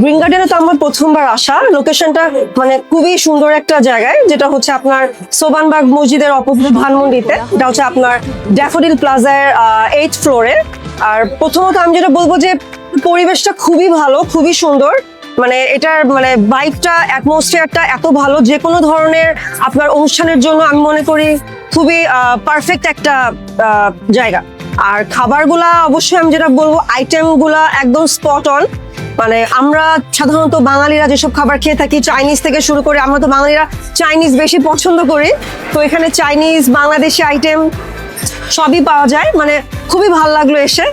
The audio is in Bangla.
গ্রিন গার্ডেনে তো আমার প্রথমবার আসা। লোকেশনটা মানে খুবই সুন্দর একটা জায়গায়, যেটা হচ্ছে আপনার সোবানবাগ মসজিদের অপোজিট ধানমন্ডিতে। এটা হচ্ছে আপনার ড্যাফোডিল প্লাজার 8th ফ্লোরে। আর প্রথমত আমি যেটা বলবো যে পরিবেশটা খুবই ভালো, খুবই সুন্দর। মানে এটার মানে ভাইবটা, অ্যাটমসফিয়ারটা এত ভালো, যে কোনো ধরনের আপনার অনুষ্ঠানের জন্য আমি মনে করি খুবই পারফেক্ট একটা জায়গা। আর খাবারগুলা অবশ্যই আমি যেটা বলবো, আইটেমগুলা একদম স্পট অন। মানে আমরা সাধারণত বাঙালিরা যেসব খাবার খেয়ে থাকি, চাইনিজ থেকে শুরু করে, আমরা তো বাঙালিরা চাইনিজ বেশি পছন্দ করি। তো এখানে চাইনিজ, বাংলাদেশি আইটেম সবই পাওয়া যায়। মানে খুবই ভালো লাগলো এসে।